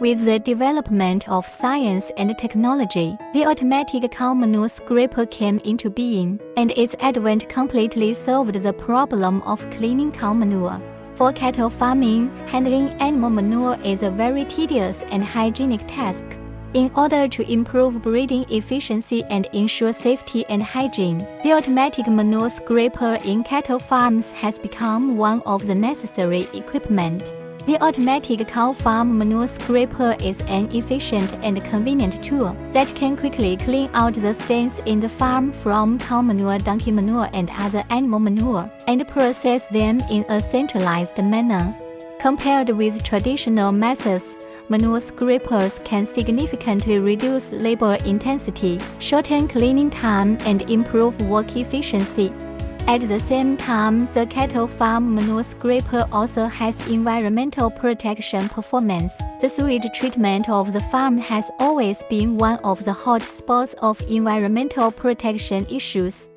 With the development of science and technology, the automatic cow manure scraper came into being, and its advent completely solved the problem of cleaning cow manure. For cattle farming, handling animal manure is a very tedious and hygienic task. In order to improve breeding efficiency and ensure safety and hygiene, the automatic manure scraper in cattle farms has become one of the necessary equipment. The automatic cow farm manure scraper is an efficient and convenient tool that can quickly clean out the stains in the farm from cow manure, donkey manure, and other animal manure, and process them in a centralized manner. Compared with traditional methods, manure scrapers can significantly reduce labor intensity, shorten cleaning time, and improve work efficiency. At the same time, the cattle farm manure scraper also has environmental protection performance. The sewage treatment of the farm has always been one of the hot spots of environmental protection issues.